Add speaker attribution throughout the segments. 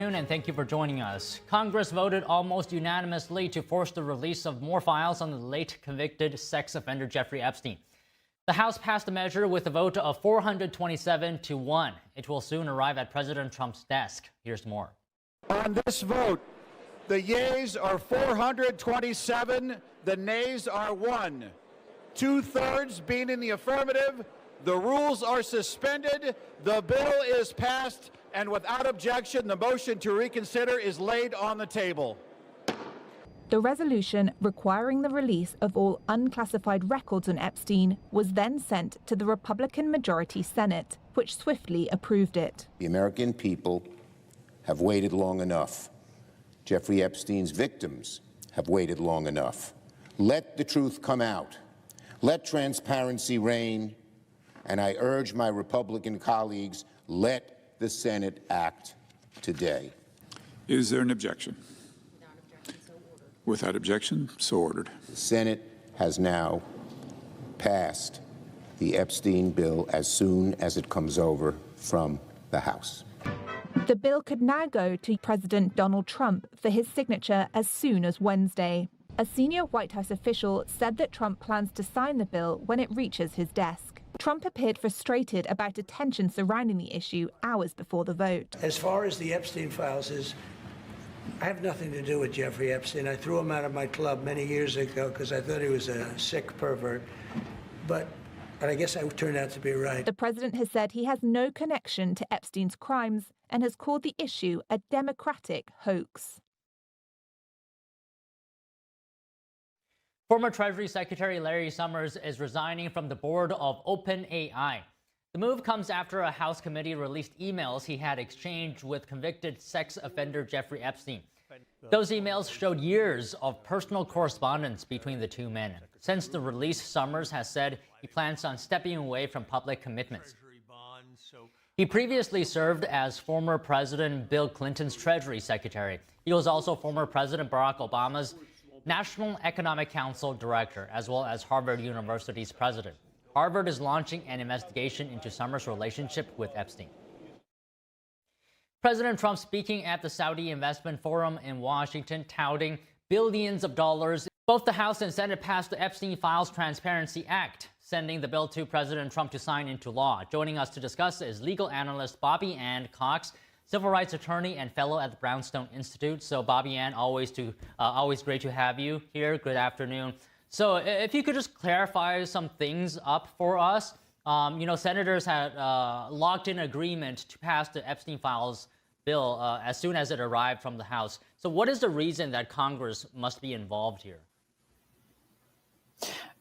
Speaker 1: And thank you for joining us. Congress voted almost unanimously to force the release of more files on the late convicted sex offender Jeffrey Epstein. The House passed the measure with a vote of 427-1. It will soon arrive at President Trump's desk. Here's more.
Speaker 2: On this vote, the yeas are 427, the nays are 1. 2/3 being in the affirmative, the rules are suspended, the bill is passed, and without objection, the motion to reconsider is laid on the table.
Speaker 3: The resolution requiring the release of all unclassified records on Epstein was then sent to the Republican-majority Senate, which swiftly approved it.
Speaker 4: The American people have waited long enough. Jeffrey Epstein's victims have waited long enough. Let the truth come out. Let transparency reign. And I urge my Republican colleagues, let the Senate act today.
Speaker 5: Is there an objection? Without objection, so ordered.
Speaker 4: The Senate has now passed the Epstein bill as soon as it comes over from the House.
Speaker 3: The bill could now go to President Donald Trump for his signature as soon as Wednesday. A senior White House official said that Trump plans to sign the bill when it reaches his desk. Trump appeared frustrated about the tension surrounding the issue hours before the vote.
Speaker 6: As far as the Epstein files I have nothing to do with Jeffrey Epstein. I threw him out of my club many years ago because I thought he was a sick pervert. But I guess I turned out to be right.
Speaker 3: The president has said he has no connection to Epstein's crimes and has called the issue a Democratic hoax.
Speaker 1: Former Treasury Secretary Larry Summers is resigning from the board of OpenAI. The move comes after a House committee released emails he had exchanged with convicted sex offender Jeffrey Epstein. Those emails showed years of personal correspondence between the two men. Since the release, Summers has said he plans on stepping away from public commitments. He previously served as former President Bill Clinton's Treasury Secretary. He was also former President Barack Obama's National Economic Council Director, as well as Harvard University's president. Harvard is launching an investigation into Summers' relationship with Epstein. President Trump speaking at the Saudi Investment Forum in Washington, touting billions of dollars. Both the House and Senate passed the Epstein Files Transparency Act, sending the bill to President Trump to sign into law. Joining us to discuss is legal analyst Bobby Ann Cox, civil rights attorney and fellow at the Brownstone Institute. So Bobby Ann, always great to have you here. Good afternoon. So if you could just clarify some things up for us. Senators had locked in agreement to pass the Epstein Files bill as soon as it arrived from the House. So what is the reason that Congress must be involved here?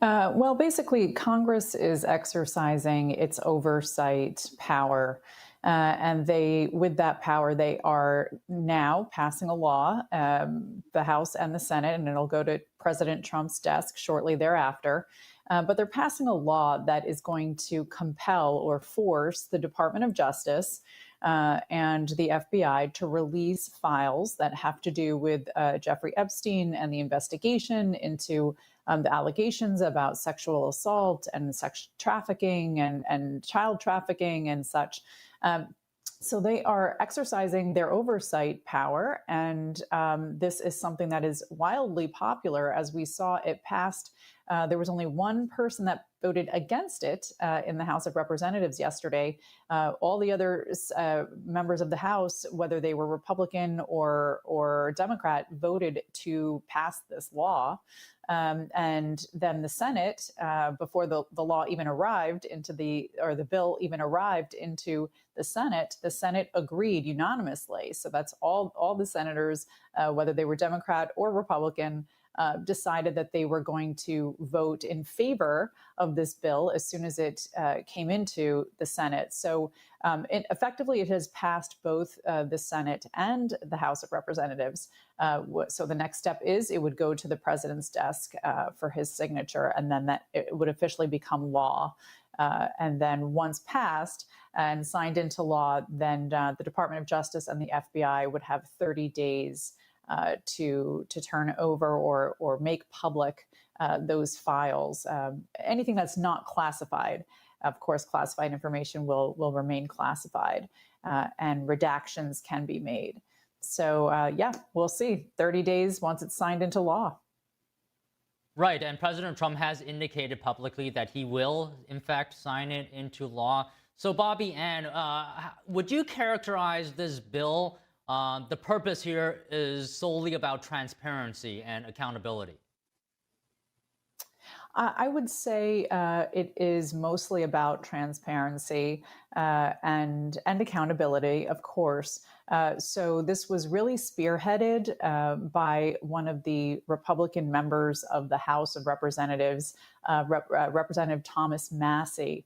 Speaker 7: Well, basically, Congress is exercising its oversight power. And with that power, they are now passing a law, the House and the Senate, and it'll go to President Trump's desk shortly thereafter. But they're passing a law that is going to compel or force the Department of Justice and the FBI to release files that have to do with Jeffrey Epstein and the investigation into the allegations about sexual assault and sex trafficking and child trafficking and such. So they are exercising their oversight power, and this is something that is wildly popular. As we saw, it passed. There was only one person that voted against it in the House of Representatives yesterday. All the other members of the House, whether they were Republican or Democrat, voted to pass this law. And then the Senate, before the law even arrived the bill even arrived into the Senate agreed unanimously. So that's all the senators, whether they were Democrat or Republican, decided that they were going to vote in favor of this bill as soon as it came into the Senate. So effectively, it has passed both the Senate and the House of Representatives. So the next step is it would go to the president's desk for his signature, and then that it would officially become law. And then once passed and signed into law, then the Department of Justice and the FBI would have 30 days to turn over or make public those files. Anything that's not classified, of course, classified information will remain classified, and redactions can be made. So yeah, we'll see. 30 days once it's signed into law.
Speaker 1: Right, and President Trump has indicated publicly that he will, in fact, sign it into law. So, Bobby Ann, would you characterize this bill? The purpose here is solely about transparency and accountability.
Speaker 7: I would say it is mostly about transparency and accountability, of course. So this was really spearheaded by one of the Republican members of the House of Representatives, Representative Thomas Massey.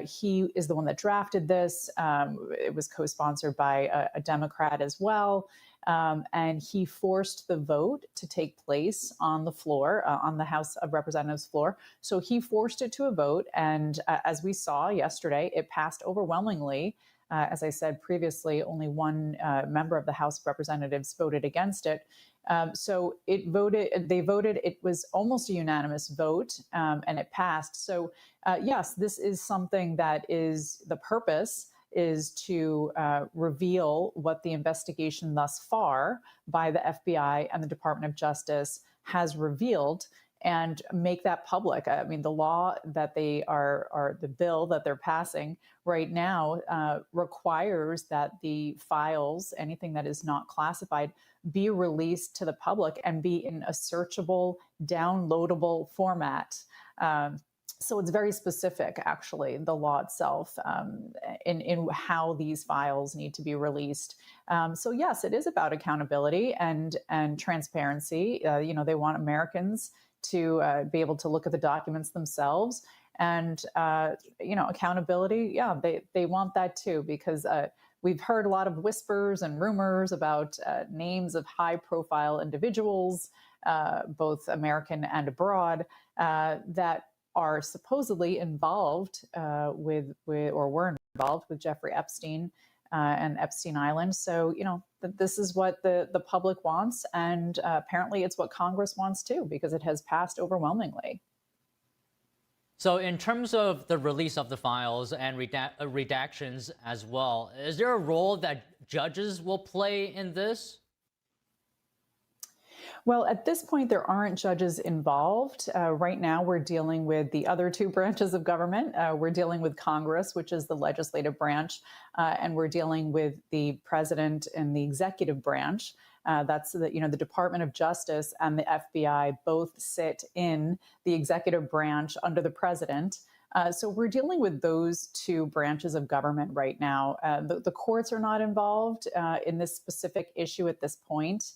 Speaker 7: He is the one that drafted this. It was co-sponsored by a Democrat as well. And he forced the vote to take place on the floor, on the House of Representatives floor. So he forced it to a vote. And as we saw yesterday, it passed overwhelmingly. As I said previously, only one member of the House of Representatives voted against it. So they voted, it was almost a unanimous vote, and it passed. So yes, this is something that is the purpose is to reveal what the investigation thus far by the FBI and the Department of Justice has revealed and make that public. I mean, the law that they are the bill that they're passing right now requires that the files, anything that is not classified, be released to the public and be in a searchable, downloadable format. So it's very specific, actually, the law itself, in how these files need to be released. So yes, it is about accountability and transparency. They want Americans to be able to look at the documents themselves. And, accountability, yeah, they want that too, because we've heard a lot of whispers and rumors about names of high-profile individuals, both American and abroad, that are supposedly involved or were involved with Jeffrey Epstein and Epstein Island. So, this is what the public wants. And apparently it's what Congress wants too, because it has passed overwhelmingly.
Speaker 1: So in terms of the release of the files and redactions as well, is there a role that judges will play in this?
Speaker 7: Well, at this point, there aren't judges involved. Right now, we're dealing with the other two branches of government. We're dealing with Congress, which is the legislative branch, and we're dealing with the president and the executive branch. That's the Department of Justice and the FBI both sit in the executive branch under the president. So we're dealing with those two branches of government right now. The courts are not involved in this specific issue at this point.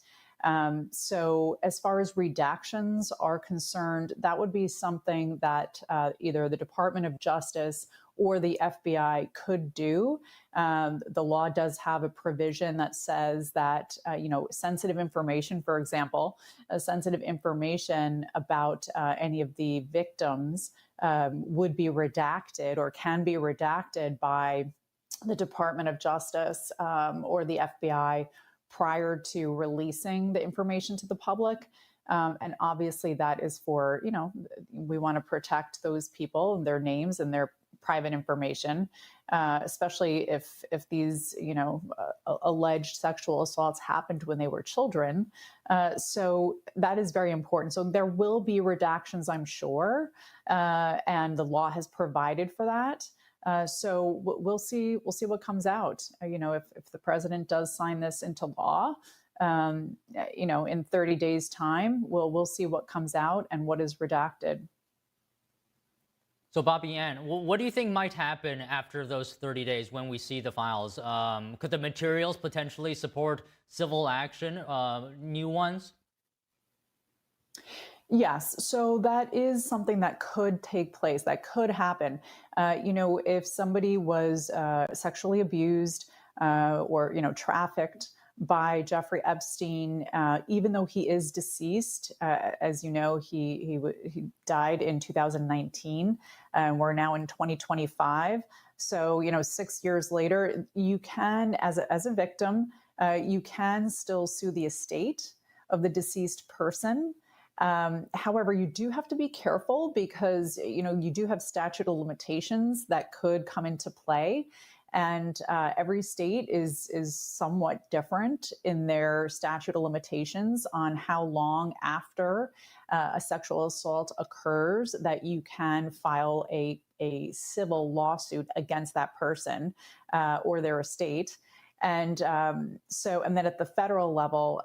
Speaker 7: So as far as redactions are concerned, that would be something that either the Department of Justice or the FBI could do. The law does have a provision that says that, sensitive information, for example, sensitive information about any of the victims would be redacted or can be redacted by the Department of Justice or the FBI prior to releasing the information to the public. And obviously that is for, we want to protect those people and their names and their private information, especially if these, alleged sexual assaults happened when they were children. So that is very important. So there will be redactions, I'm sure, and the law has provided for that. So we'll see what comes out. If the president does sign this into law, in 30 days' time, we'll see what comes out and what is redacted.
Speaker 1: So, Bobby Ann, what do you think might happen after those 30 days when we see the files? Could the materials potentially support civil action, new ones?
Speaker 7: Yes, so that is something that could take place, that could happen. If somebody was sexually abused or, trafficked by Jeffrey Epstein, even though he is deceased, as you know, he died in 2019, and we're now in 2025. So, 6 years later, you can, as a victim, you can still sue the estate of the deceased person. However, you do have to be careful because, you do have statute of limitations that could come into play. And every state is somewhat different in their statute of limitations on how long after a sexual assault occurs that you can file a civil lawsuit against that person or their estate. And and then at the federal level,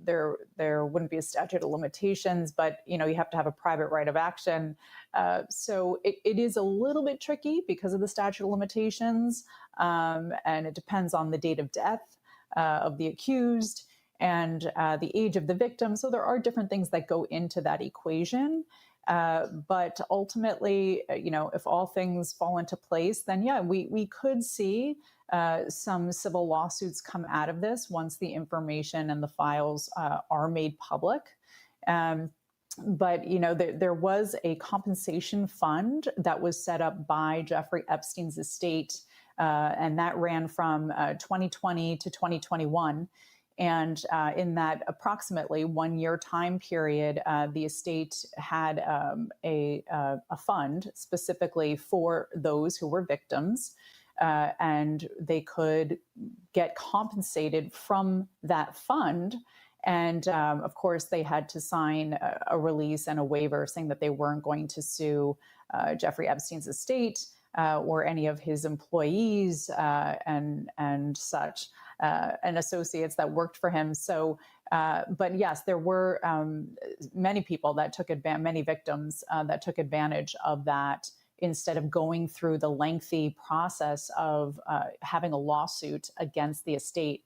Speaker 7: there wouldn't be a statute of limitations, but you have to have a private right of action. So it is a little bit tricky because of the statute of limitations, and it depends on the date of death of the accused and the age of the victim. So there are different things that go into that equation. But ultimately, if all things fall into place, then yeah, we could see some civil lawsuits come out of this once the information and the files are made public. But there was a compensation fund that was set up by Jeffrey Epstein's estate, and that ran from 2020 to 2021. And in that approximately 1 year time period, the estate had a fund specifically for those who were victims, and they could get compensated from that fund. And of course, they had to sign a release and a waiver saying that they weren't going to sue Jeffrey Epstein's estate or any of his employees and such. And associates that worked for him. So, but yes, there were many people that took many victims that took advantage of that instead of going through the lengthy process of having a lawsuit against the estate.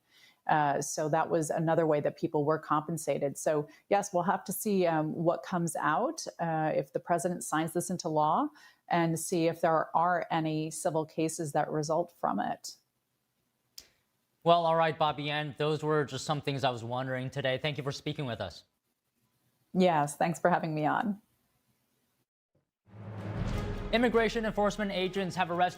Speaker 7: So that was another way that people were compensated. So yes, we'll have to see what comes out if the president signs this into law and see if there are any civil cases that result from it.
Speaker 1: Well, all right, Bobby Ann, those were just some things I was wondering today. Thank you for speaking with us.
Speaker 7: Yes, thanks for having me on.
Speaker 1: Immigration enforcement agents have arrested